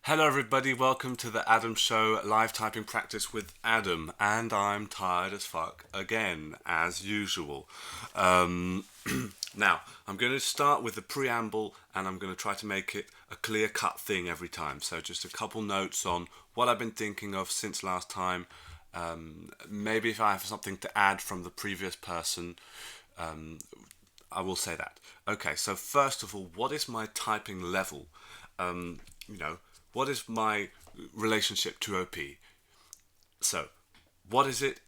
Hello, everybody. Welcome to the Adam Show live typing practice with Adam, and I'm tired as fuck again, as usual. Um, Now, I'm going to start with the preamble, and I'm going to try to make it a clear-cut thing every time. So, just a couple notes on what I've been thinking of since last time. Maybe if I have something to add from the previous person, I will say that. Okay, so first of all, what is my typing level? Um, you know, what is my relationship to OP? So, what is it?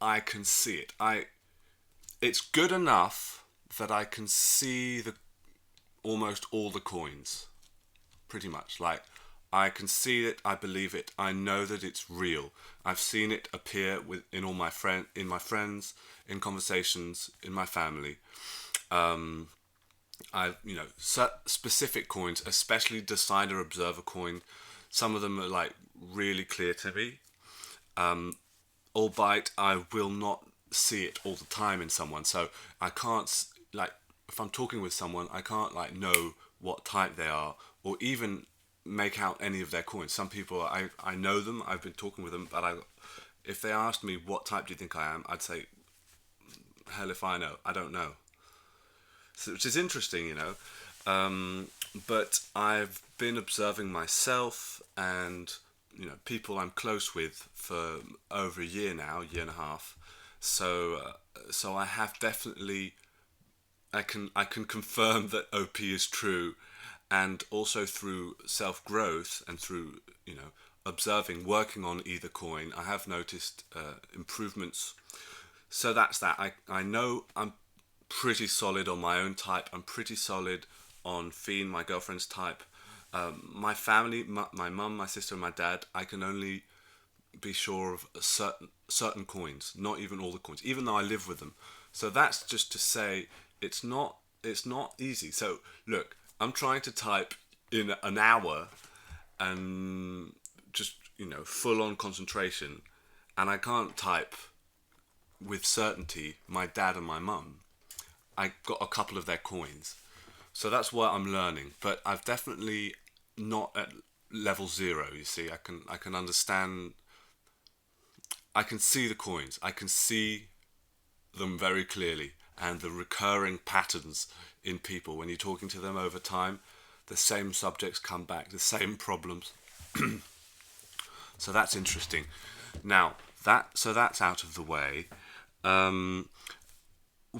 I can see it. It's good enough that I can see the almost all the coins, pretty much. Like, I can see it, I believe it, I know that it's real. I've seen it appear in all in my friends, in conversations, in my family. Specific coins, especially decider observer coin. Some of them are like really clear to me. Albeit I will not see it all the time in someone, so I can't like if I'm talking with someone, I can't like know what type they are or even make out any of their coins. Some people I know them, I've been talking with them, but if they asked me what type do you think I am, I'd say hell if I know, I don't know. So, which is interesting, but I've been observing myself and people I'm close with for over a year now, year and a half. So I have definitely I can confirm that OP is true, and also through self growth and through observing, working on either coin, I have noticed improvements. So that's that. I know I'm pretty solid on my own type. I'm pretty solid on Fiend, my girlfriend's type. My family, my mum, my sister, and my dad, I can only be sure of certain coins, not even all the coins, even though I live with them. So that's just to say it's not easy. So look, I'm trying to type in an hour and just full on concentration, and I can't type with certainty my dad and my mum. I got a couple of their coins. So that's what I'm learning, but I've definitely not at level zero. You see, I can understand. I can see the coins. I can see them very clearly, and the recurring patterns in people when you're talking to them over time. The same subjects come back, the same problems. So that's interesting. Now that's out of the way. Um,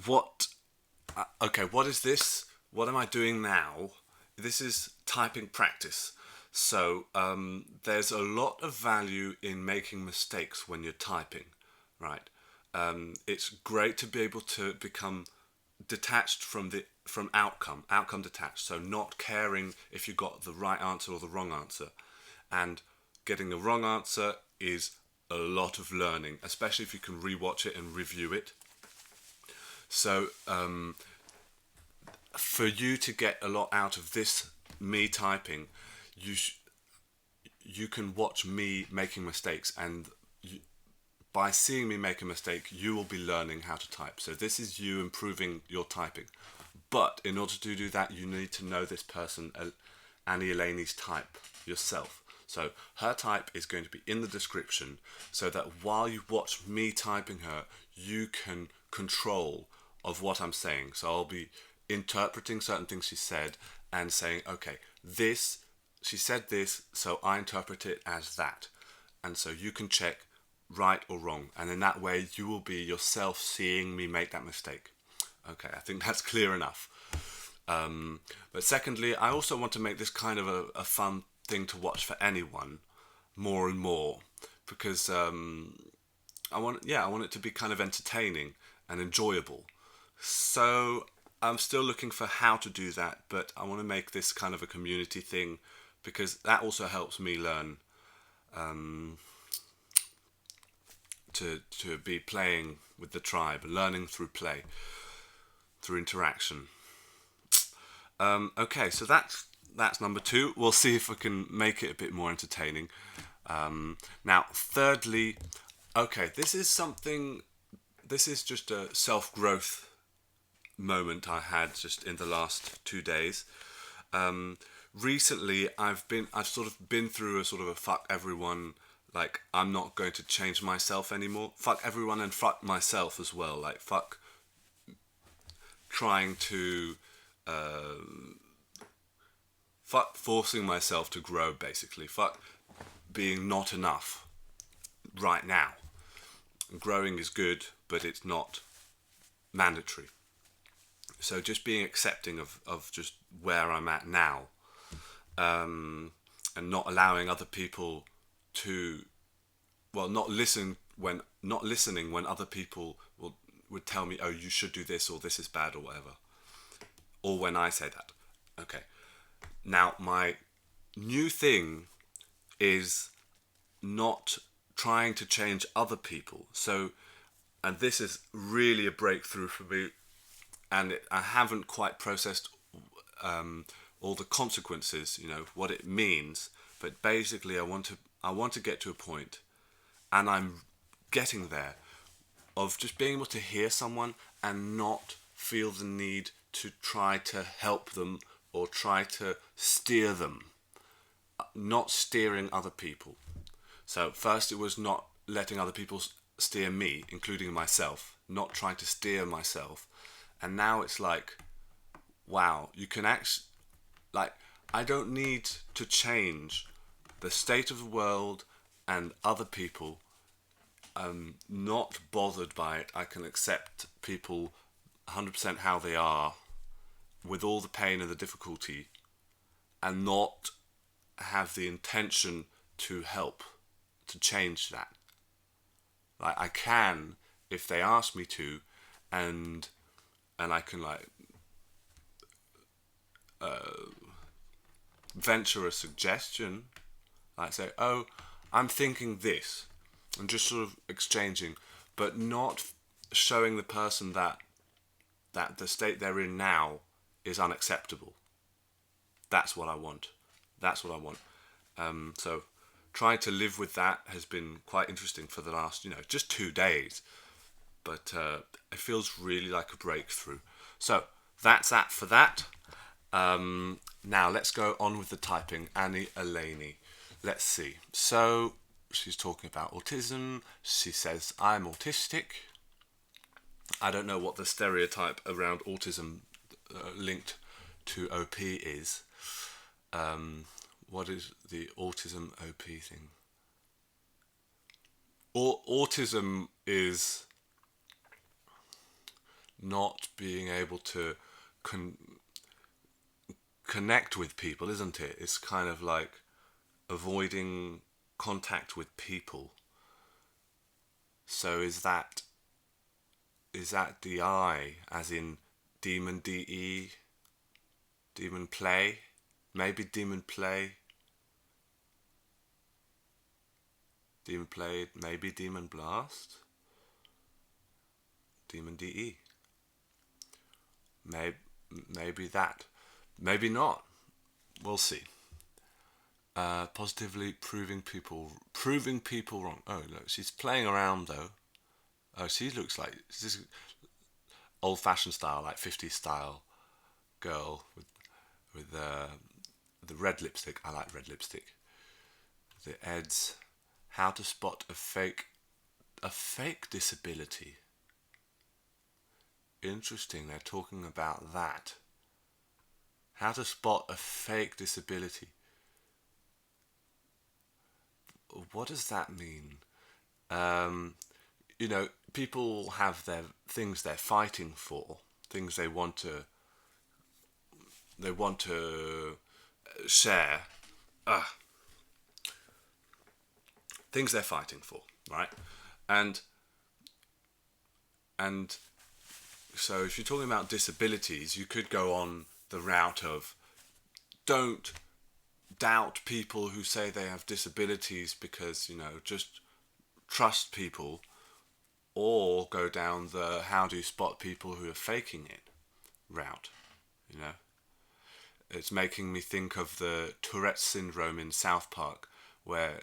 what okay, what is this? What am I doing now? This is typing practice. So there's a lot of value in making mistakes when you're typing, right? It's great to be able to become detached from outcome detached. So not caring if you got the right answer or the wrong answer, and getting the wrong answer is a lot of learning, especially if you can rewatch it and review it. So for you to get a lot out of this me typing, you can watch me making mistakes, and by seeing me make a mistake, you will be learning how to type. So this is you improving your typing. But in order to do that, you need to know this person, Elainey's type, yourself. So her type is going to be in the description, so that while you watch me typing her, you can control of what I'm saying. So I'll be interpreting certain things she said and saying, okay, this, she said this, so I interpret it as that. And so you can check right or wrong. And in that way, you will be yourself seeing me make that mistake. Okay, I think that's clear enough. But secondly, I also want to make this kind of a fun thing to watch for anyone more and more, because I want it to be kind of entertaining and enjoyable. So I'm still looking for how to do that, but I want to make this kind of a community thing, because that also helps me learn to be playing with the tribe, learning through play, through interaction. Okay, so that's number two. We'll see if we can make it a bit more entertaining. Now, thirdly, okay, this is something. This is just a self-growth moment I had just in the last 2 days. recently I've sort of been through a sort of a fuck everyone, like I'm not going to change myself anymore. Fuck everyone and fuck myself as well. Like fuck trying to fuck forcing myself to grow, basically. Fuck being not enough right now. Growing is good, but it's not mandatory. So just being accepting of just where I'm at now, and not allowing other people to, well, not listening when other people would tell me, oh, you should do this, or this is bad, or whatever, or when I say that. Okay, now my new thing is not trying to change other people. So, and this is really a breakthrough for me, and I haven't quite processed all the consequences, what it means. But basically, I want to get to a point, and I'm getting there, of just being able to hear someone and not feel the need to try to help them or try to steer them, not steering other people. So first it was not letting other people steer me, including myself, not trying to steer myself. And now it's like, wow, you can actually, like, I don't need to change the state of the world and other people. I'm not bothered by it. I can accept people 100% how they are, with all the pain and the difficulty, and not have the intention to help, to change that. Like, I can, if they ask me to, and I can, like, venture a suggestion, like say, oh, I'm thinking this, and just sort of exchanging, but not showing the person that the state they're in now is unacceptable. That's what I want. So trying to live with that has been quite interesting for the last, just 2 days. But it feels really like a breakthrough. So that's that for that. Now let's go on with the typing. Elainey. Let's see. So she's talking about autism. She says, I'm autistic. I don't know what the stereotype around autism linked to OP is. What is the autism OP thing? Autism is not being able to connect with people, isn't it? It's kind of like avoiding contact with people. So is that DI, as in demon, DE, demon play? Maybe demon play, maybe demon blast, demon DE. Maybe that, maybe not. We'll see. Positively proving people wrong. Oh look, she's playing around though. Oh, she looks like this old-fashioned style, like 50s style girl with the red lipstick. I like red lipstick. The Eds. How to spot a fake disability. Interesting, they're talking about that. How to spot a fake disability. What does that mean? People have their things they're fighting for, things they want to share. Things they're fighting for, right? And so if you're talking about disabilities, you could go on the route of don't doubt people who say they have disabilities, because, just trust people, or go down the how do you spot people who are faking it route, It's making me think of the Tourette's syndrome in South Park, where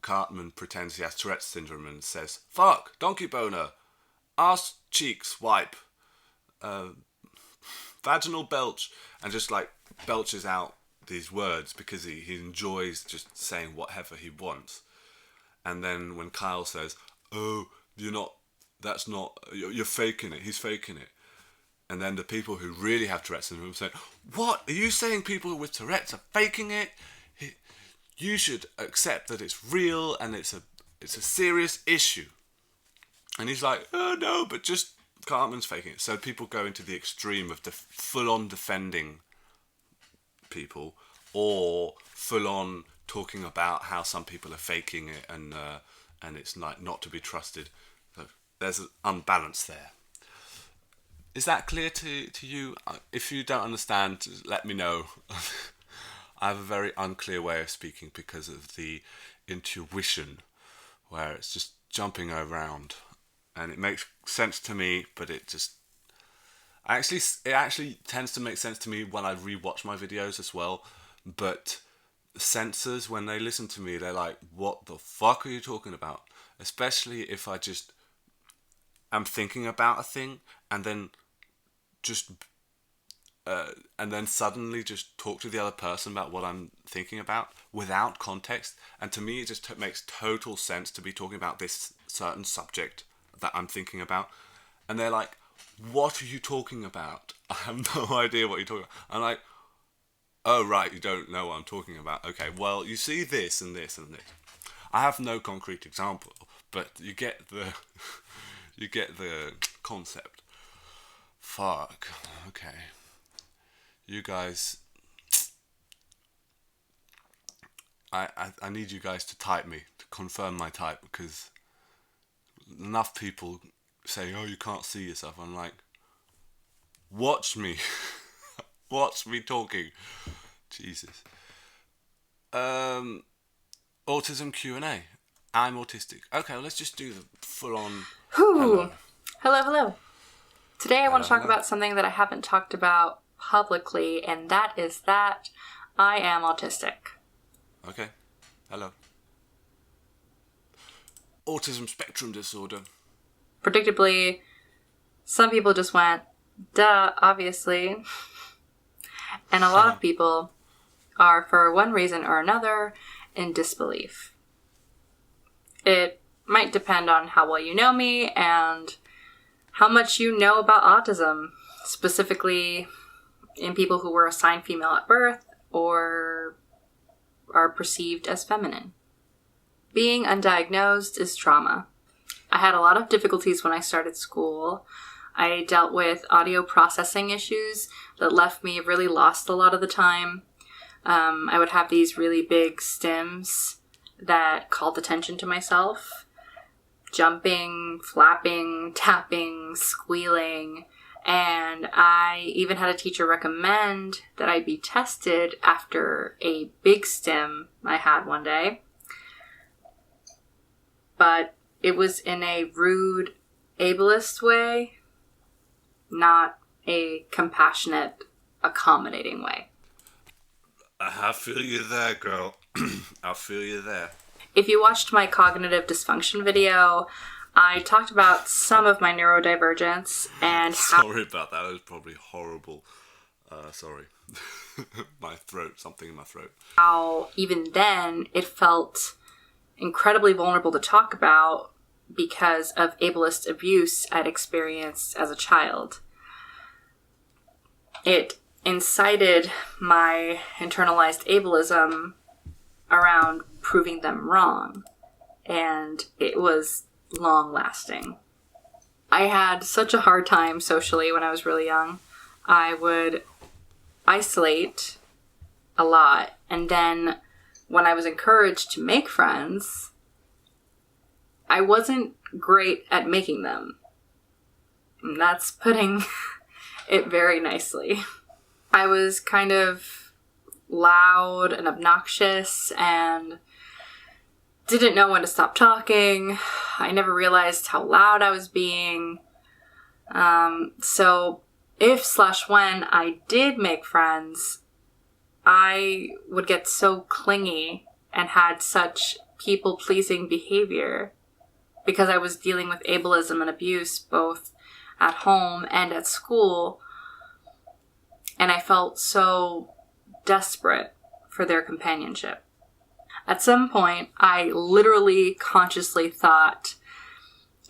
Cartman pretends he has Tourette's syndrome and says, fuck, donkey boner, ass cheeks wipe, vaginal belch, and just like belches out these words because he enjoys just saying whatever he wants. And then when Kyle says, "Oh, you're faking it, he's faking it." And then the people who really have Tourette's syndrome say, "What? Are you saying people with Tourette's are faking it? You should accept that it's real and it's a serious issue." And he's like, "Oh no, but just Cartman's faking it." So people go into the extreme of full-on defending people, or full-on talking about how some people are faking it and it's like not to be trusted. So there's an unbalance there. Is that clear to you? If you don't understand, let me know. I have a very unclear way of speaking because of the intuition, where it's just jumping around, and it makes sense to me, but it actually tends to make sense to me when I rewatch my videos as well. But censors, when they listen to me, they're like, "What the fuck are you talking about?" Especially if I just am thinking about a thing and then suddenly just talk to the other person about what I'm thinking about without context. And to me, it just makes total sense to be talking about this certain subject that I'm thinking about. And they're like, "What are you talking about? I have no idea what you're talking about." I'm like, "Oh, right, you don't know what I'm talking about. Okay, well, you see this and this and this." I have no concrete example, but you get the concept. Fuck. Okay. You guys, I need you guys to type me, to confirm my type, because enough people say, "Oh, you can't see yourself." I'm like, watch me. Watch me talking. Jesus. Autism Q&A. I'm autistic. Okay, well, let's just do the full-on... Hello. Hello. Today I want to talk about something that I haven't talked about publicly, and that is that I am autistic. Okay. Hello. Autism spectrum disorder. Predictably, some people just went, "Duh, obviously." And a lot of people are, for one reason or another, in disbelief. It might depend on how well you know me and how much you know about autism, specifically in people who were assigned female at birth or are perceived as feminine. Being undiagnosed is trauma. I had a lot of difficulties when I started school. I dealt with audio processing issues that left me really lost a lot of the time. I would have these really big stims that called attention to myself. Jumping, flapping, tapping, squealing. And I even had a teacher recommend that I be tested after a big stim I had one day. But it was in a rude, ableist way, not a compassionate, accommodating way. I feel you there, girl. I feel you there. If you watched my cognitive dysfunction video, I talked about some of my neurodivergence and how... Sorry about that. That was probably horrible. Sorry. My throat. Something in my throat. How even then it felt incredibly vulnerable to talk about because of ableist abuse I'd experienced as a child. It incited my internalized ableism around proving them wrong, and it was long-lasting. I had such a hard time socially when I was really young. I would isolate a lot, and then when I was encouraged to make friends, I wasn't great at making them. And that's putting it very nicely. I was kind of loud and obnoxious and didn't know when to stop talking. I never realized how loud I was being. So if/when I did make friends, I would get so clingy and had such people-pleasing behavior because I was dealing with ableism and abuse both at home and at school. And I felt so desperate for their companionship. At some point, I literally consciously thought,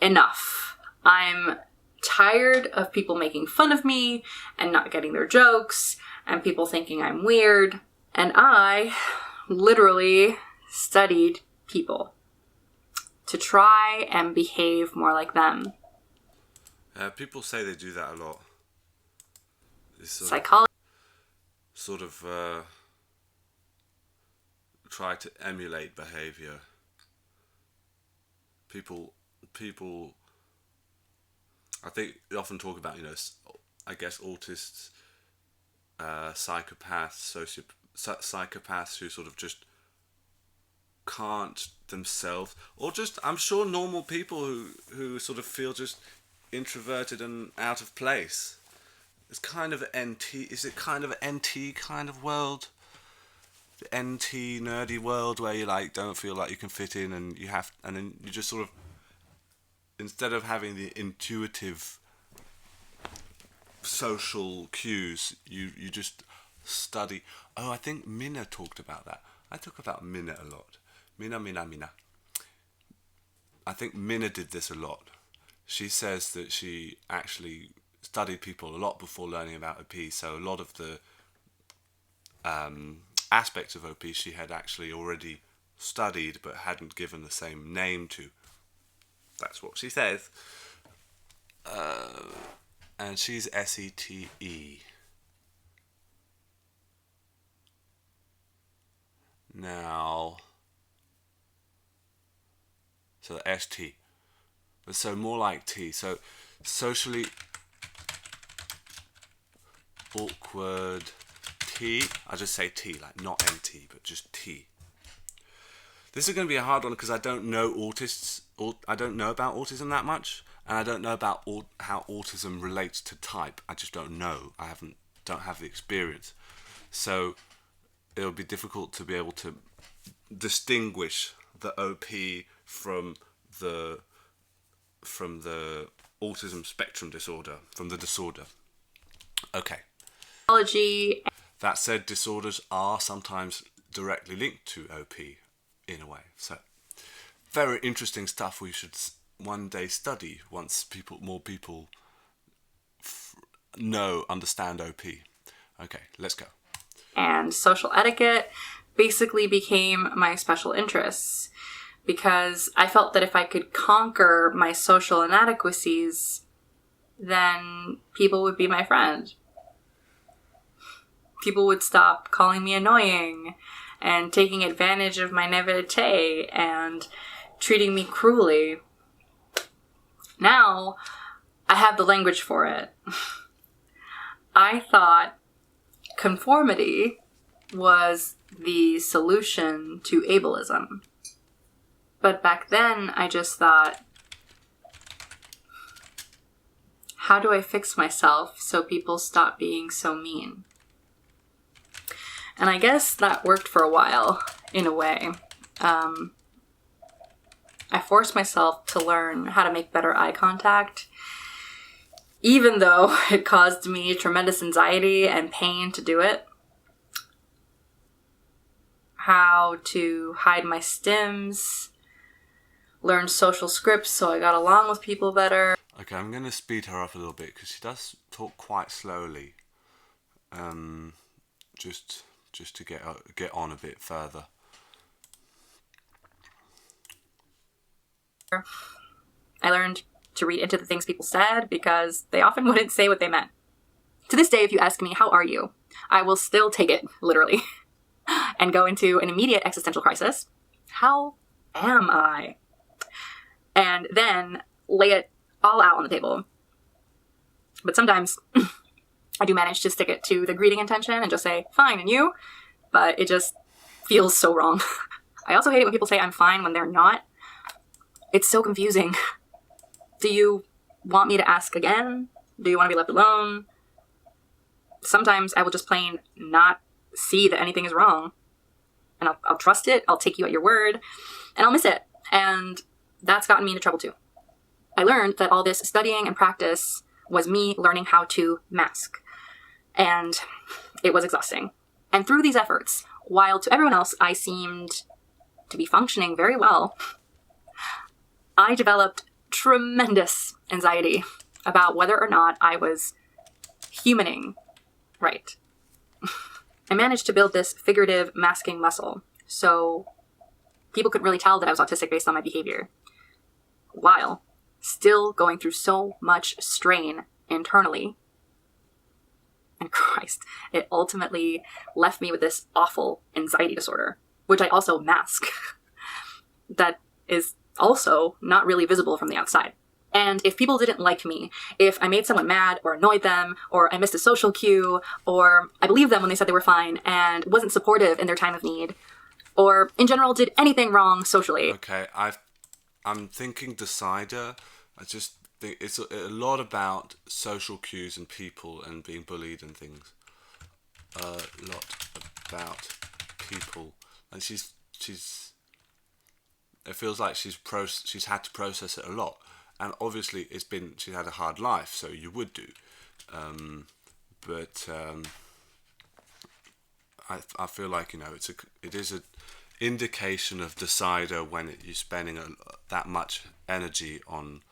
enough. I'm tired of people making fun of me and not getting their jokes and people thinking I'm weird. And I literally studied people to try and behave more like them. People say they do that a lot. Psychology. Sort of try to emulate behavior. People, I think they often talk about, I guess autists, psychopaths, psychopaths who sort of just can't themselves, or just, I'm sure, normal people who sort of feel just introverted and out of place. It's kind of an NT, is it kind of an NT kind of world? The NT nerdy world where you don't feel like you can fit in, and then you just sort of, instead of having the intuitive social cues, you just study. Oh, I think Minna talked about that. I talk about Minna a lot. Minna. I think Minna did this a lot. She says that she actually studied people a lot before learning about OP, so a lot of the aspects of OP she had actually already studied but hadn't given the same name to. That's what she says. And she's SETE. Now, so ST. But so more like T. So socially awkward T. I just say T, not MT, but just T. This is going to be a hard one because I don't know autists. I don't know about autism that much, and I don't know about how autism relates to type. I just don't know. Don't have the experience, so it'll be difficult to be able to distinguish the OP from the autism spectrum disorder, from the disorder. Okay. That said, disorders are sometimes directly linked to OP in a way. So, very interesting stuff we should one day study once more people understand OP. Okay, let's go. And social etiquette basically became my special interests because I felt that if I could conquer my social inadequacies, then people would be my friend. People would stop calling me annoying and taking advantage of my naivete and treating me cruelly. Now, I have the language for it. I thought conformity was the solution to ableism. But back then, I just thought, how do I fix myself so people stop being so mean? And I guess that worked for a while, in a way. I forced myself to learn how to make better eye contact, even though it caused me tremendous anxiety and pain to do it. How to hide my stims, learn social scripts so I got along with people better. Okay, I'm going to speed her up a little bit because she does talk quite slowly. Just to get on a bit further. I learned to read into the things people said because they often wouldn't say what they meant. To this day, if you ask me, how are you? I will still take it, literally, and go into an immediate existential crisis. How am I? And then lay it all out on the table. But sometimes I do manage to stick it to the greeting intention and just say, fine, and you? But it just feels so wrong. I also hate it when people say I'm fine when they're not. It's so confusing. Do you want me to ask again? Do you want to be left alone? Sometimes I will just plain not see that anything is wrong. And I'll trust it, I'll take you at your word, and I'll miss it. And that's gotten me into trouble too. I learned that all this studying and practice was me learning how to mask. And it was exhausting. And through these efforts, while to everyone else I seemed to be functioning very well, I developed tremendous anxiety about whether or not I was humaning right. I managed to build this figurative masking muscle, so people couldn't really tell that I was autistic based on my behavior, while still going through so much strain internally. And Christ, it ultimately left me with this awful anxiety disorder, which I also mask, that is also not really visible from the outside. And if people didn't like me, if I made someone mad or annoyed them, or I missed a social cue, or I believed them when they said they were fine and wasn't supportive in their time of need, or in general did anything wrong socially. Okay, I'm thinking decider. I just think it's a lot about social cues and people and being bullied and things. A lot about people, and she's. It feels like she's had to process it a lot, and obviously she's had a hard life, so you would do, but I feel like it is an indication of decider when you're spending that much energy on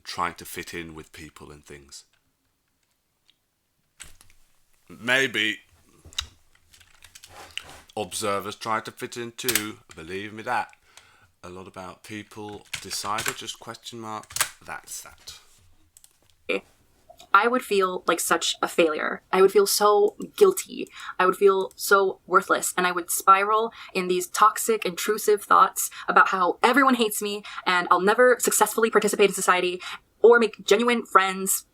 trying to fit in with people and things. Maybe observers try to fit in too, believe me that. A lot about people, decider, just question mark, that's that. I would feel like such a failure. I would feel so guilty. I would feel so worthless. And I would spiral in these toxic, intrusive thoughts about how everyone hates me and I'll never successfully participate in society or make genuine friends,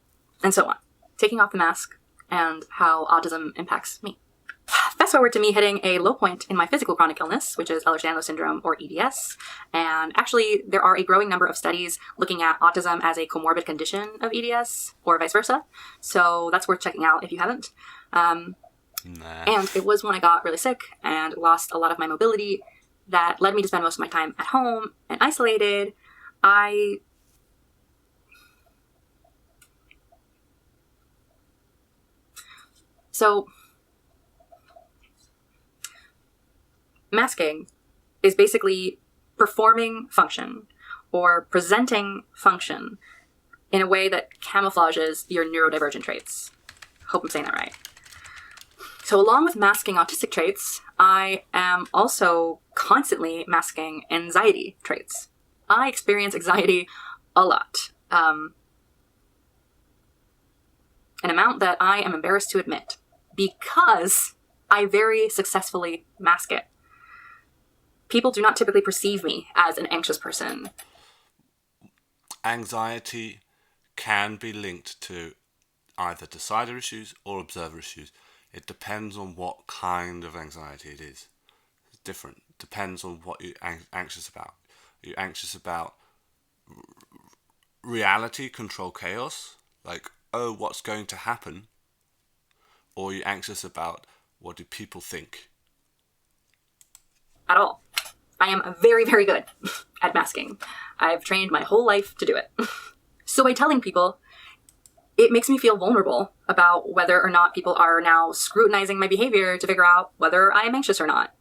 and so on. Taking off the mask and how autism impacts me. Fast forward to me hitting a low point in my physical chronic illness, which is Ehlers-Danlos syndrome, or EDS. And actually, there are a growing number of studies looking at autism as a comorbid condition of EDS, or vice versa. So that's worth checking out if you haven't. And it was when I got really sick and lost a lot of my mobility that led me to spend most of my time at home and isolated. Masking is basically performing function or presenting function in a way that camouflages your neurodivergent traits. Hope I'm saying that right. So along with masking autistic traits, I am also constantly masking anxiety traits. I experience anxiety a lot. An amount that I am embarrassed to admit because I very successfully mask it. People do not typically perceive me as an anxious person. Anxiety can be linked to either decider issues or observer issues. It depends on what kind of anxiety it is. It's different. Depends on what you're anxious about. Are you anxious about reality, control chaos? Like, oh, what's going to happen? Or are you anxious about what do people think? At all. I am very, very good at masking. I've trained my whole life to do it. So by telling people, it makes me feel vulnerable about whether or not people are now scrutinizing my behavior to figure out whether I am anxious or not.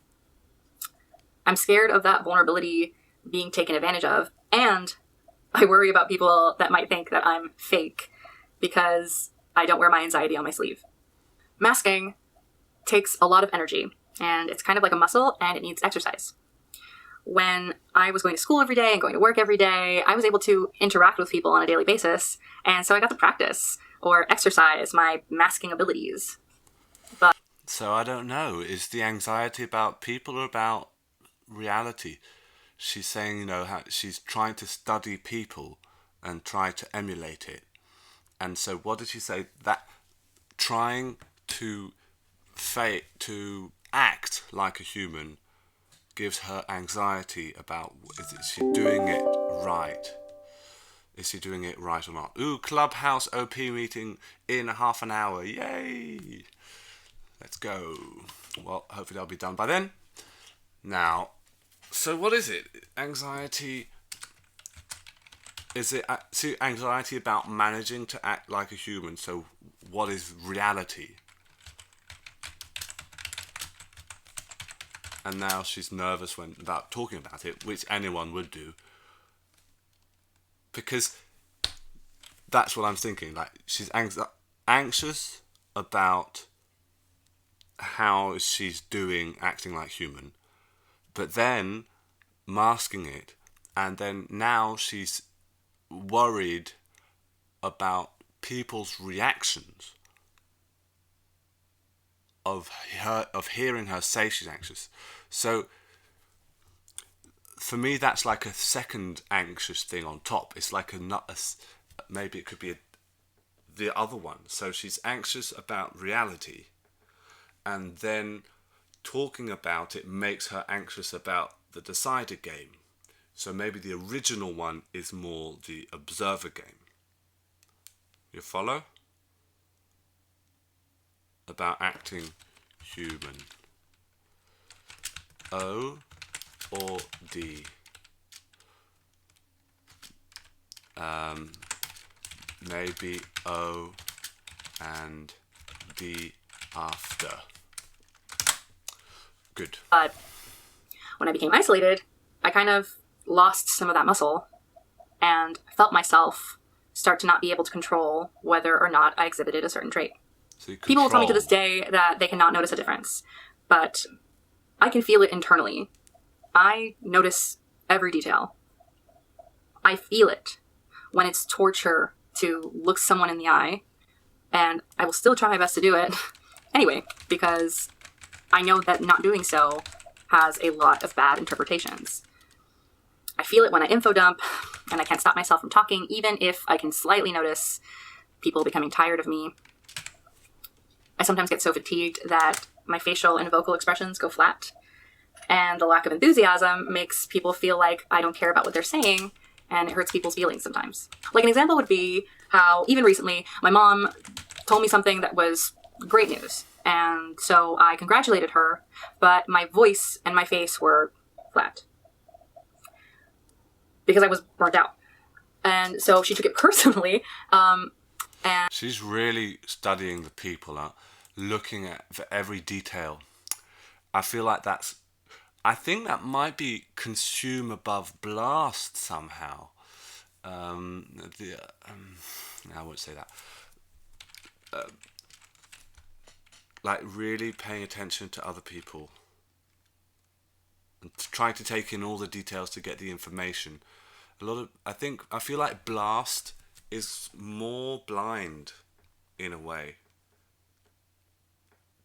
I'm scared of that vulnerability being taken advantage of, and I worry about people that might think that I'm fake because I don't wear my anxiety on my sleeve. Masking takes a lot of energy, and it's kind of like a muscle, and it needs exercise. When I was going to school every day and going to work every day, I was able to interact with people on a daily basis, and so I got to practice or exercise my masking abilities. So I don't know, is the anxiety about people or about reality? She's saying, how she's trying to study people and try to emulate it. And so what did she say? That trying to act like a human gives her anxiety about, is she doing it right? Is she doing it right or not? Ooh, Clubhouse OP meeting in half an hour. Yay! Let's go. Well, hopefully I'll be done by then. Now, so what is it? Anxiety... Is it anxiety about managing to act like a human? So what is reality? and now she's nervous about talking about it, which anyone would do, because that's what I'm thinking. Like, she's anxious about how she's doing, acting like human, but then masking it, and then now she's worried about people's reactions of hearing her say she's anxious. So for me, that's like a second anxious thing on top. It's like maybe it could be the other one. So she's anxious about reality, and then talking about it makes her anxious about the decider game. So maybe the original one is more the observer game. You follow? About acting human. O or D? Maybe O and D after. Good. But when I became isolated, I kind of lost some of that muscle and felt myself start to not be able to control whether or not I exhibited a certain trait. So people will tell me to this day that they cannot notice a difference, but I can feel it internally. I notice every detail. I feel it when it's torture to look someone in the eye, and I will still try my best to do it anyway, because I know that not doing so has a lot of bad interpretations. I feel it when I info dump, and I can't stop myself from talking, even if I can slightly notice people becoming tired of me. I sometimes get so fatigued that my facial and vocal expressions go flat, and the lack of enthusiasm makes people feel like I don't care about what they're saying, and it hurts people's feelings sometimes. Like, an example would be how, even recently, my mom told me something that was great news, and so I congratulated her, but my voice and my face were flat because I was burnt out. And so she took it personally, and she's really studying the people out, looking at for every detail. I feel like I think that might be consume above blast somehow. I won't say that. Like, really paying attention to other people and trying to take in all the details to get the information. I feel like blast is more blind in a way.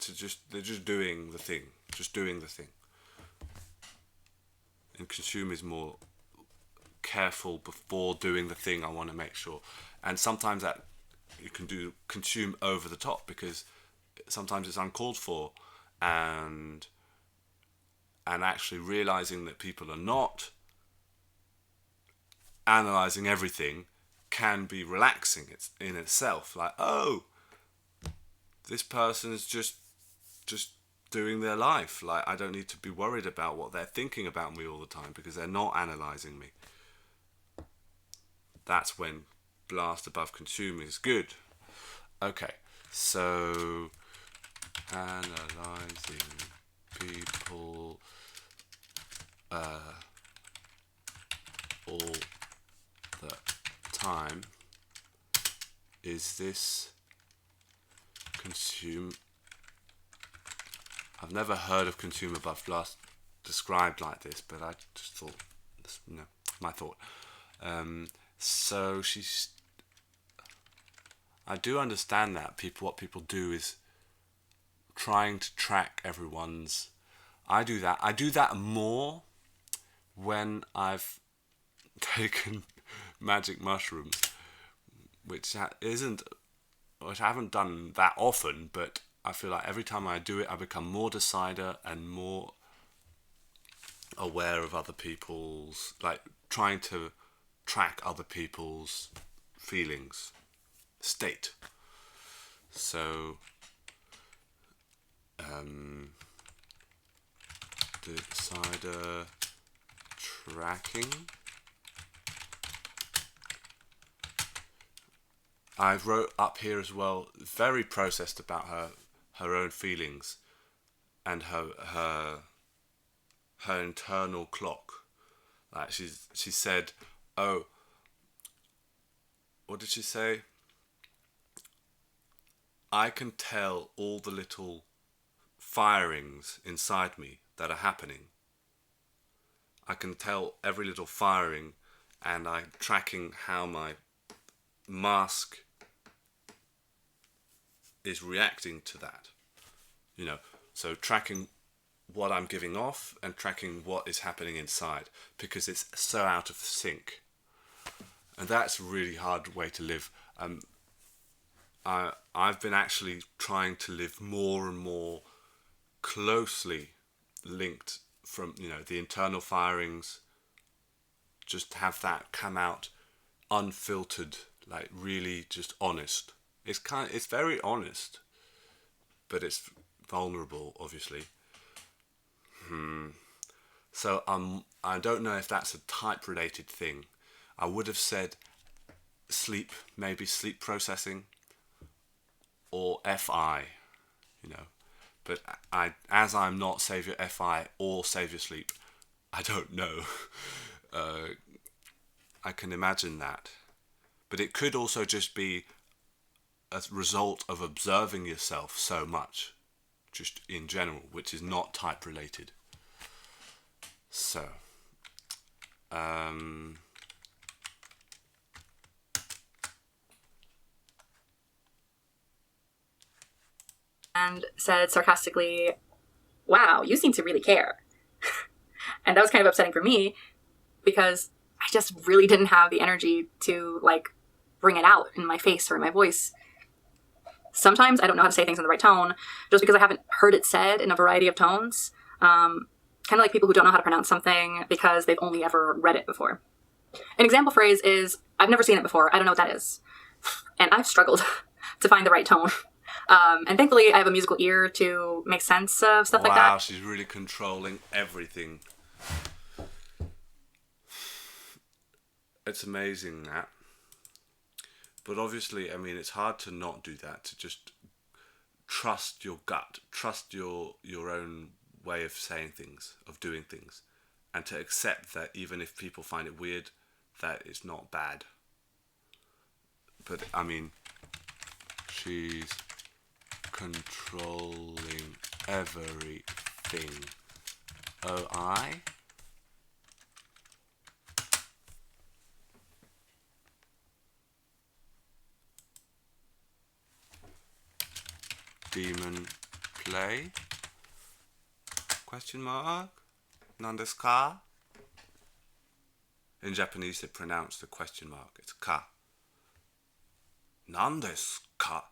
They're just doing the thing, and consume is more careful before doing the thing. I want to make sure, and sometimes that you can do consume over the top because sometimes it's uncalled for, and actually realizing that people are not analyzing everything can be relaxing. It's in itself like, oh, this person is just doing their life. Like, I don't need to be worried about what they're thinking about me all the time because they're not analyzing me. That's when blast above consume is good. Okay, so analyzing people all the time. Is this consume? I've never heard of consume above blast described like this, but I just thought, my thought. So I do understand that what people do is trying to track everyone's. I do that more when I've taken magic mushrooms, which I haven't done that often, but I feel like every time I do it, I become more decider and more aware of other people's, like, trying to track other people's feelings, state. So, decider tracking. I wrote up here as well, very processed about her own feelings and her her internal clock. Like she said, oh, what did she say? I can tell all the little firings inside me that are happening. I can tell every little firing, and I'm tracking how my mask is reacting to that. You know, so tracking what I'm giving off and tracking what is happening inside, because it's so out of sync. And that's a really hard way to live. I've been actually trying to live more and more closely linked from, you know, the internal firings, just have that come out unfiltered, like really just honest. It's very honest, but it's vulnerable, obviously. So I don't know if that's a type related thing. I would have said sleep, maybe sleep processing, or FI, you know. But as I'm not Saviour FI or Saviour Sleep, I don't know. I can imagine that. But it could also just be a result of observing yourself so much, just in general, which is not type related. So, and said sarcastically, wow, you seem to really care. And that was kind of upsetting for me because I just really didn't have the energy to like bring it out in my face or in my voice. Sometimes I don't know how to say things in the right tone just because I haven't heard it said in a variety of tones. Kind of like people who don't know how to pronounce something because they've only ever read it before. An example phrase is, I've never seen it before. I don't know what that is. And I've struggled to find the right tone. And thankfully, I have a musical ear to make sense of stuff like that. Wow, she's really controlling everything. It's amazing that. But obviously, I mean, it's hard to not do that, to just trust your gut, trust your own way of saying things, of doing things, and to accept that even if people find it weird, that it's not bad. But, I mean, she's controlling everything. O-I? Demon play? Question mark? Nandesu ka? In Japanese, they pronounce the question mark. It's ka. Nandesu ka?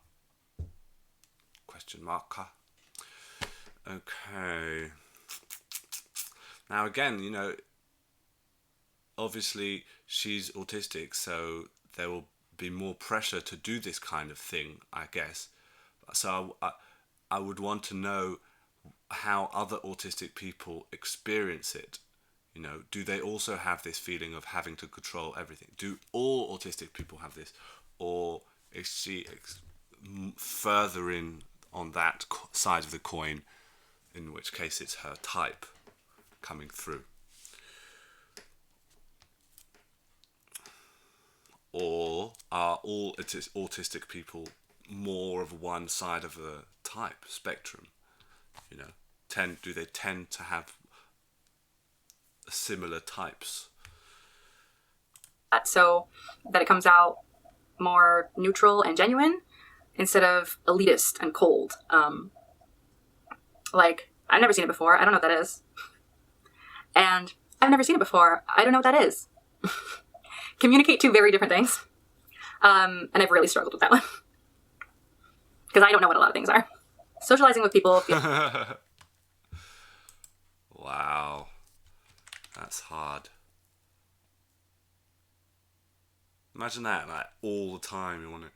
Question mark ka. Okay. Now again, you know, obviously she's autistic, so there will be more pressure to do this kind of thing, I guess. So I would want to know how other autistic people experience it. You know, do they also have this feeling of having to control everything? Do all autistic people have this? Or is she further in on that side of the coin, in which case it's her type coming through? Or are all autistic people more of one side of the type spectrum? You know, do they tend to have similar types? So that it comes out more neutral and genuine instead of elitist and cold. Like, I've never seen it before. I don't know what that is. And I've never seen it before. I don't know what that is. Communicate two very different things. And I've really struggled with that one. Because I don't know what a lot of things are. Socializing with people. Wow. That's hard. Imagine that, like, all the time you want to...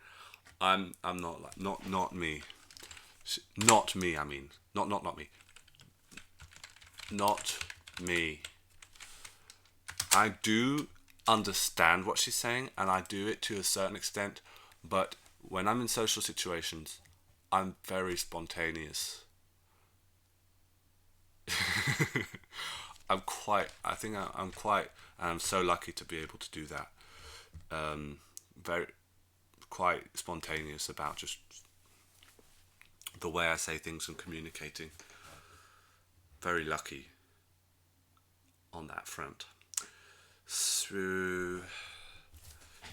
I'm not like... Not me. Not me, I mean. Not me. Not me. I do understand what she's saying, and I do it to a certain extent, but when I'm in social situations, I'm very spontaneous. I'm so lucky to be able to do that. Very quite spontaneous about just the way I say things and communicating. Very lucky on that front. So,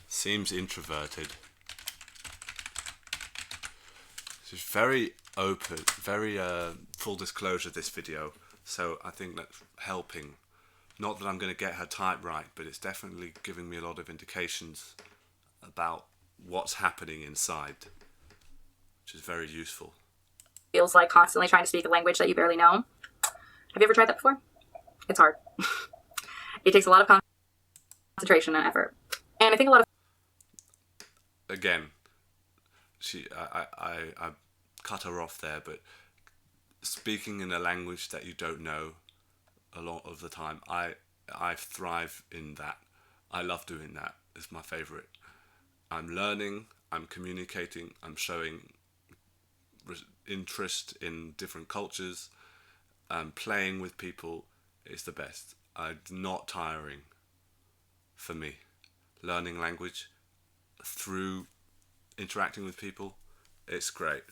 seems introverted. She's very open, very full disclosure this video. So I think that's helping. Not that I'm going to get her type right, but it's definitely giving me a lot of indications about what's happening inside, which is very useful. Feels like constantly trying to speak a language that you barely know. Have you ever tried that before? It's hard. It takes a lot of concentration and effort. And I think a lot of... Again, I cut her off there, but speaking in a language that you don't know a lot of the time, I thrive in that. I love doing that. It's my favorite. I'm learning, I'm communicating, I'm showing interest in different cultures, I'm playing with people. It's the best. It's not tiring for me. Learning language through interacting with people, it's great.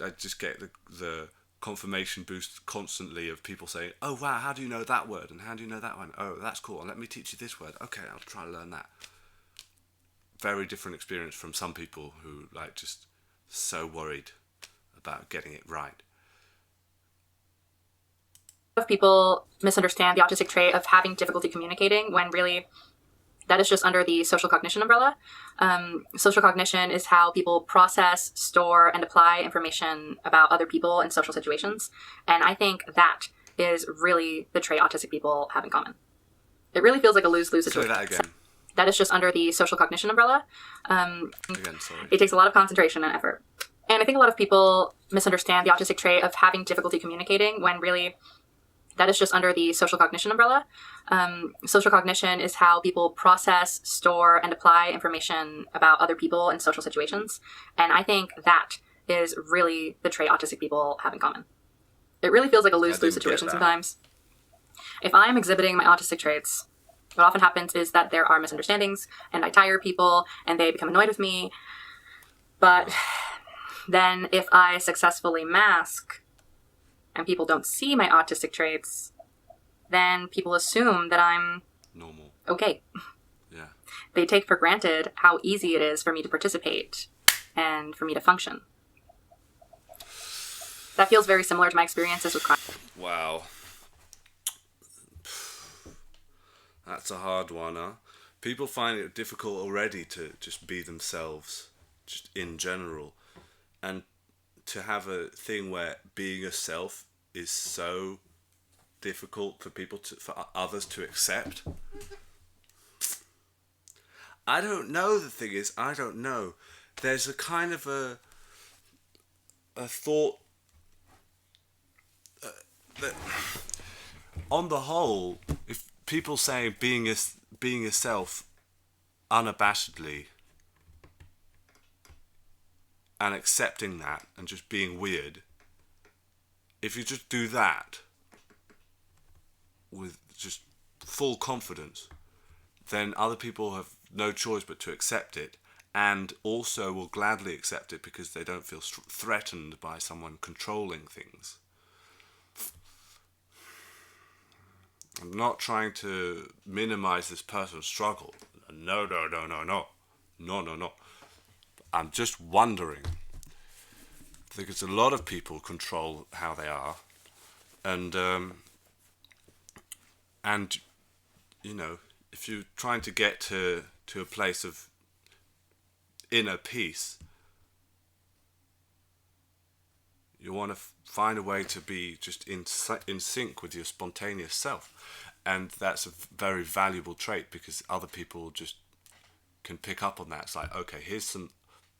I just get the confirmation boost constantly of people saying, oh wow, how do you know that word, and how do you know that one? Oh, that's cool, let me teach you this word. Okay, I'll try to learn that. Very different experience from some people who like just so worried about getting it right. Of people misunderstand the autistic trait of having difficulty communicating when really that is just under the social cognition umbrella. Social cognition is how people process, store, and apply information about other people and social situations. And I think that is really the trait autistic people have in common. It really feels like a lose-lose situation. Say that again. That is just under the social cognition umbrella. Again, sorry. It takes a lot of concentration and effort. And I think a lot of people misunderstand the autistic trait of having difficulty communicating when really that is just under the social cognition umbrella. Social cognition is how people process, store, and apply information about other people and social situations. And I think that is really the trait autistic people have in common. It really feels like a lose-lose situation sometimes. If I'm exhibiting my autistic traits, what often happens is that there are misunderstandings and I tire people and they become annoyed with me. But then if I successfully mask and people don't see my autistic traits, then people assume that I'm normal. Okay. Yeah. They take for granted how easy it is for me to participate and for me to function. That feels very similar to my experiences with crime. Wow. That's a hard one, huh? People find it difficult already to just be themselves, just in general. And to have a thing where being yourself is so difficult for others to accept. I don't know. The thing is, I don't know. There's a kind of a thought that, on the whole, if people say being yourself unabashedly and accepting that and just being weird, if you just do that with just full confidence, then other people have no choice but to accept it, and also will gladly accept it because they don't feel threatened by someone controlling things. I'm not trying to minimize this person's struggle. No. I'm just wondering, because a lot of people control how they are, and you know, if you're trying to get to a place of inner peace, you want to find a way to be just in sync with your spontaneous self, and that's a very valuable trait because other people just can pick up on that. It's like, okay, here's some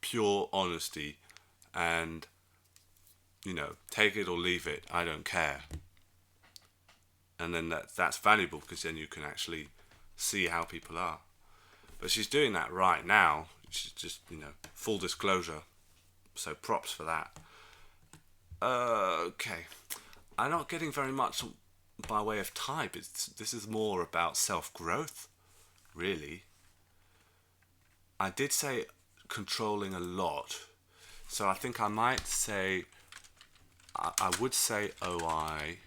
pure honesty, and you know, take it or leave it, I don't care. And then that's valuable because then you can actually see how people are. But she's doing that right now. She's just, you know, full disclosure, so props for that. Okay, I'm not getting very much by way of type. This is more about self-growth, really. I did say controlling a lot, so I think I might say, I would say OI.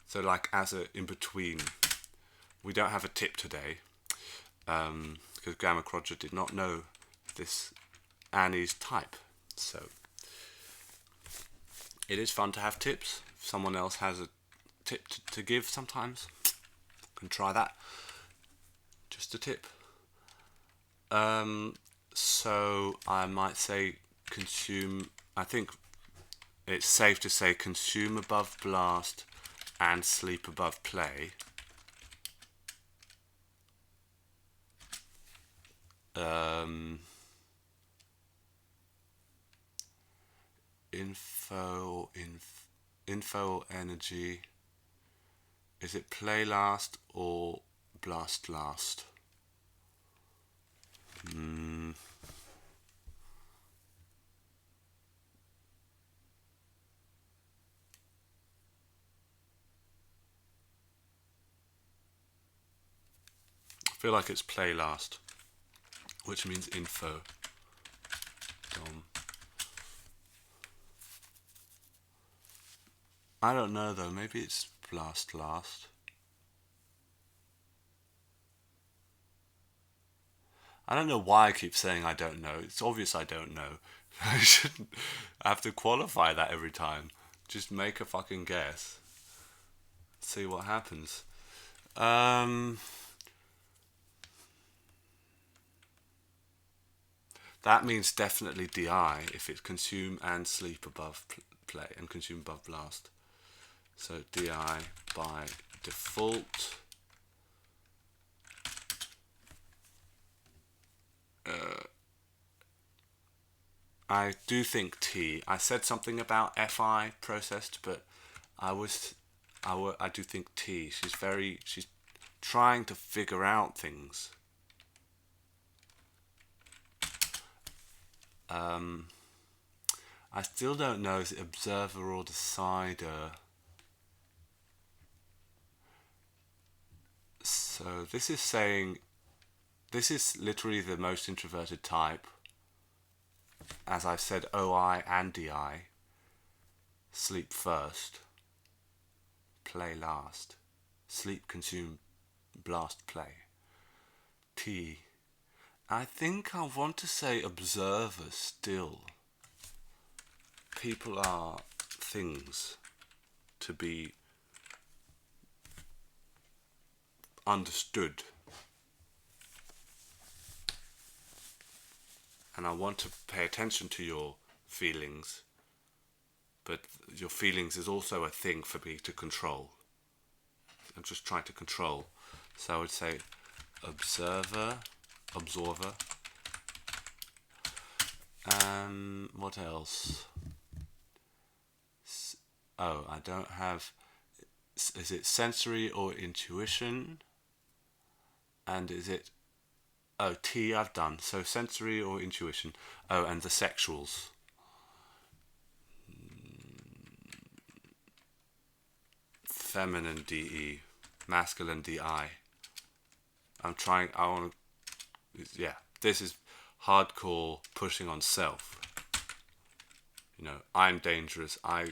So like as a in between, we don't have a tip today, because Grammar Crodger did not know this Annie's type. So it is fun to have tips. If someone else has a tip to give sometimes, can try that. Just a tip. So I might say consume. I think it's safe to say consume above blast and sleep above play. Info energy. Is it play last or blast last? I feel like it's play last, which means info. I don't know though, maybe it's blast last. I don't know why I keep saying I don't know. It's obvious I don't know. I shouldn't have to qualify that every time. Just make a fucking guess. See what happens. That means definitely DI if it's consume and sleep above play and consume above blast. So DI by default. I do think T. I said something about FI processed, but I do think T. She's trying to figure out things. I still don't know, is it observer or decider? So this is saying, this is literally the most introverted type. As I've said, OI and DI. Sleep first. Play last. Sleep, consume, blast, play. T. I think I want to say observer still. People are things to be understood. And I want to pay attention to your feelings, but your feelings is also a thing for me to control. I'm just trying to control. So I would say observer. What else? Oh, I don't have. Is it sensory or intuition? And is it? Oh, T I've done. So sensory or intuition. Oh, and the sexuals. Feminine DE, masculine DI. I want to. Yeah, this is hardcore pushing on self. You know, I'm dangerous. I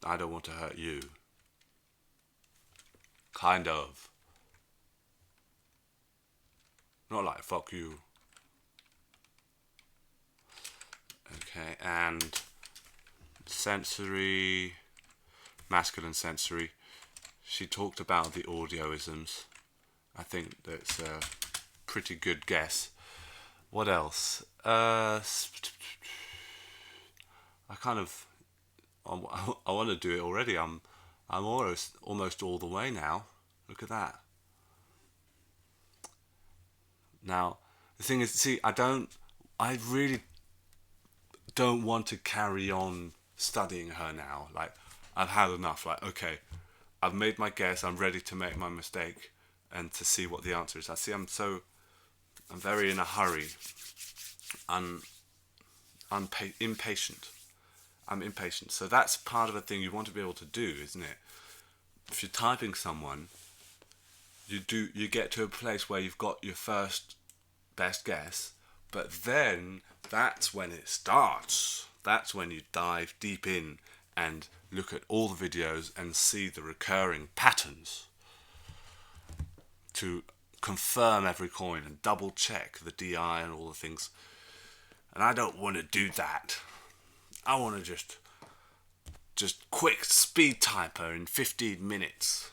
don't want to hurt you. Kind of. Not like fuck you. Okay, and sensory, masculine sensory. She talked about the audioisms. I think that's a pretty good guess. What else? I want to do it already. I'm almost all the way now. Look at that. Now, the thing is, see, I really don't want to carry on studying her now. Like, I've had enough. Like, okay, I've made my guess. I'm ready to make my mistake and to see what the answer is. I'm very in a hurry, impatient. I'm impatient. So that's part of the thing you want to be able to do, isn't it? If you're typing someone, you get to a place where you've got your first best guess, but then that's when it starts. That's when you dive deep in and look at all the videos and see the recurring patterns to confirm every coin and double check the DI and all the things. And I don't want to do that. I want to just quick speed typer in 15 minutes.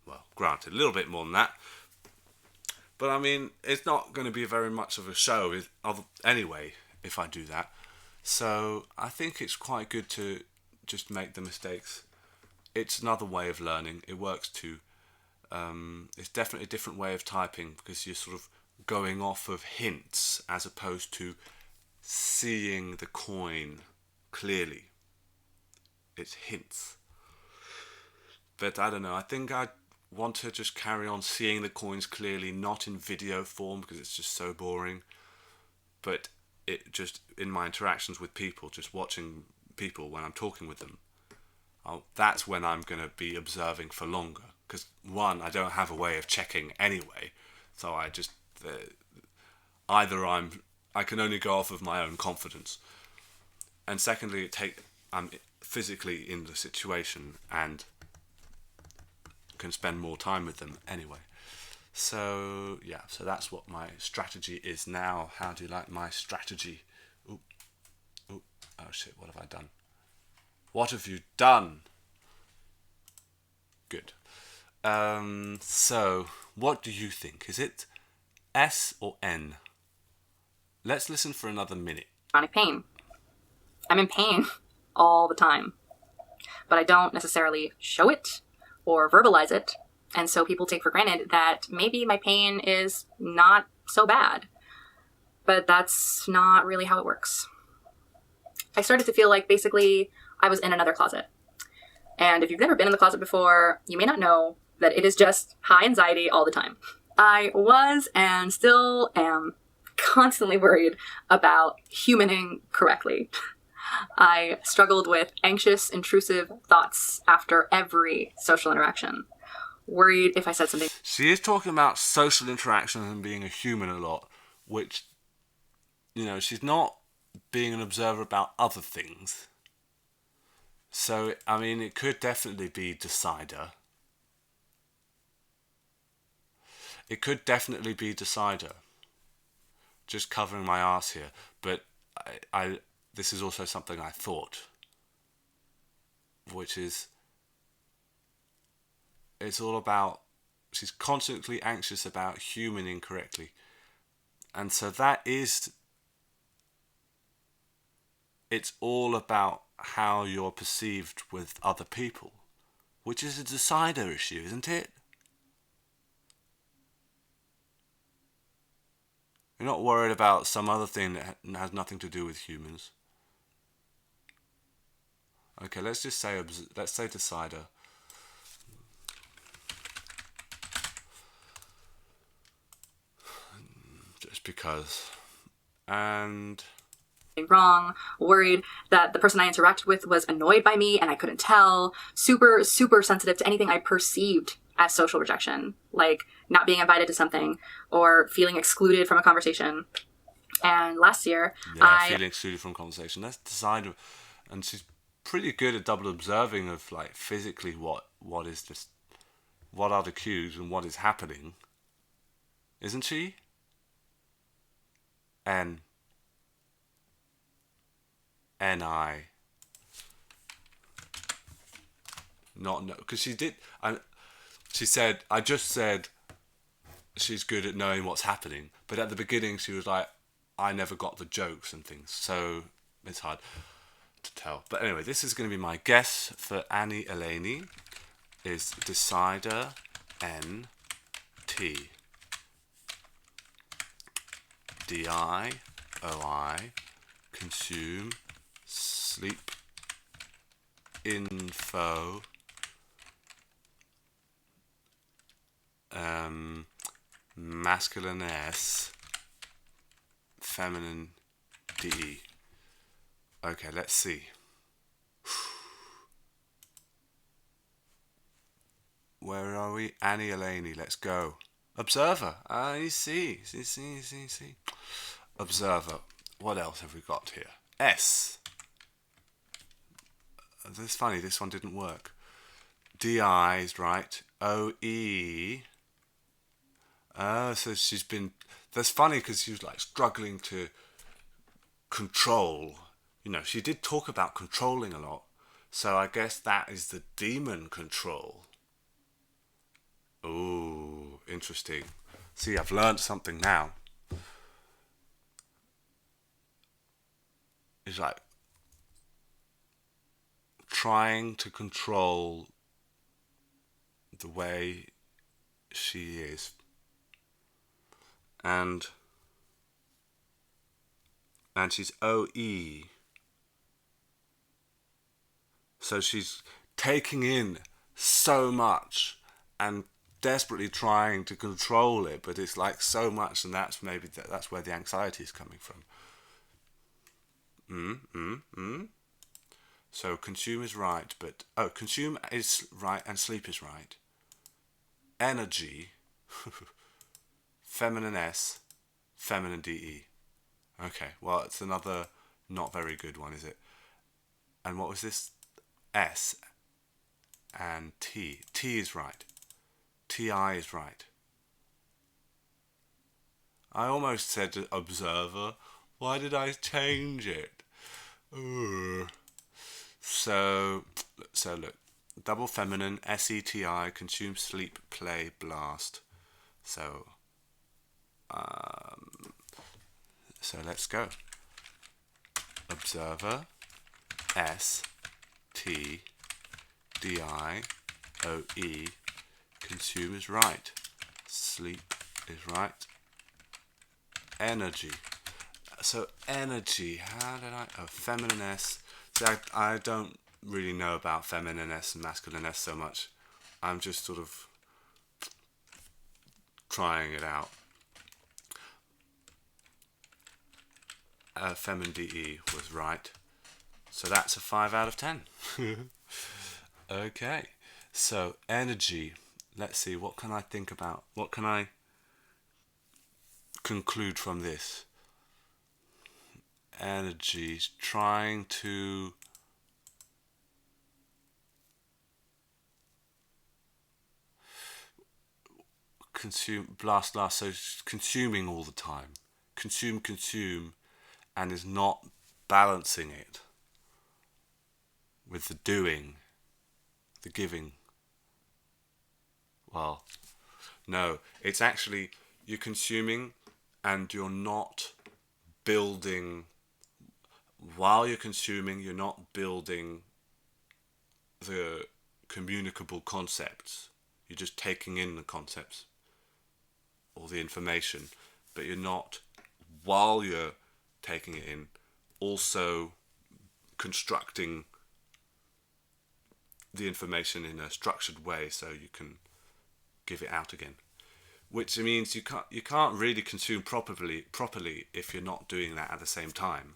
Well, granted, a little bit more than that. But I mean, it's not going to be very much of a show anyway if I do that. So I think it's quite good to just make the mistakes. It's another way of learning. It works too. It's definitely a different way of typing because you're sort of going off of hints as opposed to seeing the coin clearly. It's hints. But I don't know, I think I want to just carry on seeing the coins clearly, not in video form because it's just so boring, but it just in my interactions with people, just watching people when I'm talking with them, that's when I'm going to be observing for longer, because one, I don't have a way of checking anyway, so I just I can only go off of my own confidence, and secondly I'm physically in the situation and can spend more time with them anyway. So yeah, so that's what my strategy is now. How do you like my strategy? Oh shit, what have I done? What have you done? Good. So what do you think? Is it S or N? Let's listen for another minute. Chronic pain. I'm in pain all the time, but I don't necessarily show it or verbalize it. And so people take for granted that maybe my pain is not so bad, but that's not really how it works. I started to feel like basically I was in another closet. And if you've never been in the closet before, you may not know that it is just high anxiety all the time. I was and still am constantly worried about humaning correctly. I struggled with anxious, intrusive thoughts after every social interaction. Worried if I said something. She is talking about social interaction and being a human a lot, which, you know, she's not being an observer about other things. So, I mean, it could definitely be decider. It could definitely be decider. Just covering my arse here. But this is also something I thought, which is, it's all about, she's constantly anxious about humaning correctly. And so that is, it's all about how you're perceived with other people, which is a decider issue, isn't it? You're not worried about some other thing that has nothing to do with humans. Okay, let's just say, let's say decider. Just because. And wrong, worried that the person I interacted with was annoyed by me and I couldn't tell, super, super sensitive to anything I perceived as social rejection, like not being invited to something or feeling excluded from a conversation. And last year, feeling excluded from conversation, that's decider. And she's pretty good at double observing of like physically what is just, what are the cues and what is happening, isn't she? N-I. Not no, because she did. She said, I just said she's good at knowing what's happening, but at the beginning she was like, I never got the jokes and things, so it's hard to tell. But anyway, this is going to be my guess for Annie Elainey is decider N-T. D-I-O-I, consume, sleep, info, masculine S, feminine D. Okay, let's see. Where are we? Annie Elainey, let's go. Observer. I see. See. Observer. What else have we got here? S. This is funny, this one didn't work. DI is right. OE. So she's been... That's funny because she was like struggling to control. You know, she did talk about controlling a lot. So I guess that is the demon control. Ooh, interesting. See, I've learned something now. It's like trying to control the way she is. And she's OE. So she's taking in so much and desperately trying to control it, but it's like so much, and that's maybe that's where the anxiety is coming from. So consume is right, but consume is right and sleep is right. Energy, feminine S, feminine DE. Okay, well, it's another not very good one, is it? And what was this? S and T. T is right. TI is right. I almost said observer. Why did I change it? So look. Double feminine, SETI, consume, sleep, play, blast. So let's go. Observer, S, T, DI, OE, consume is right. Sleep is right. Energy. So energy, how did I... Oh, feminine S. See, I don't really know about feminine S and masculine S so much. I'm just sort of trying it out. Feminine DE was right. So that's a 5 out of 10. Okay. So energy. Let's see, what can I think about? What can I conclude from this? Energy, trying to consume, blast, so consuming all the time. Consume, and is not balancing it with the doing, the giving. Well, no, it's actually you're consuming and you're not building. While you're consuming, you're not building the communicable concepts. You're just taking in the concepts or the information, but you're not, while you're taking it in, also constructing the information in a structured way so you can give it out again. Which means you can't really consume properly if you're not doing that at the same time.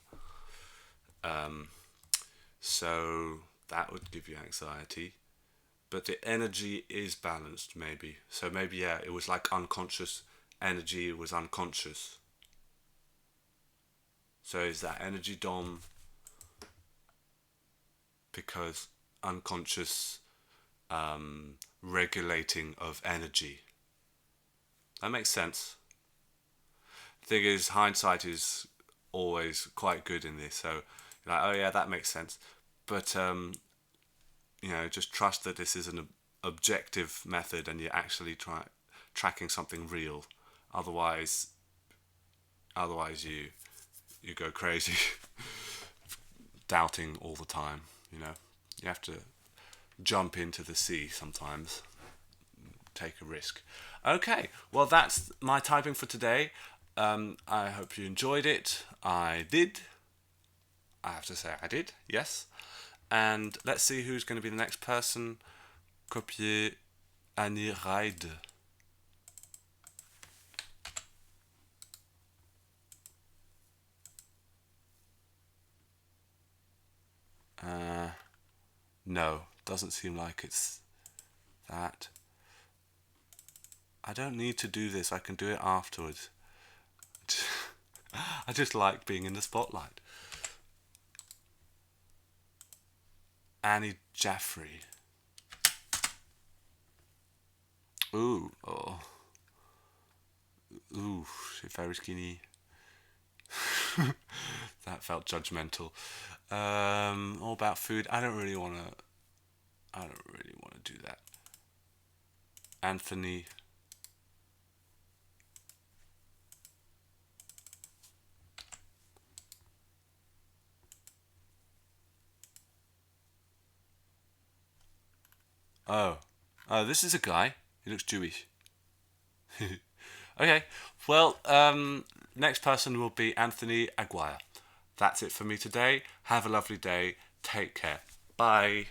So that would give you anxiety. But the energy is balanced, maybe. So maybe, yeah, it was like unconscious energy was unconscious. So is that energy dom because unconscious regulating of energy? That makes sense. The thing is, hindsight is always quite good in this. So you're like, oh yeah, that makes sense. But just trust that this is an objective method and you're actually tracking something real. Otherwise you go crazy, doubting all the time. You have to jump into the sea sometimes, take a risk. Okay, well, that's my typing for today. I hope you enjoyed it. I did. I have to say I did, yes. And let's see who's going to be the next person. Copier Annie Ride. No, doesn't seem like it's that. I don't need to do this. I can do it afterwards. I just like being in the spotlight. Annie Jaffrey. Ooh, oh. Ooh, she's very skinny. That felt judgmental. All about food. I don't really want to do that. Anthony. Oh, this is a guy. He looks Jewish. Okay, well, next person will be Anthony Aguirre. That's it for me today. Have a lovely day. Take care. Bye.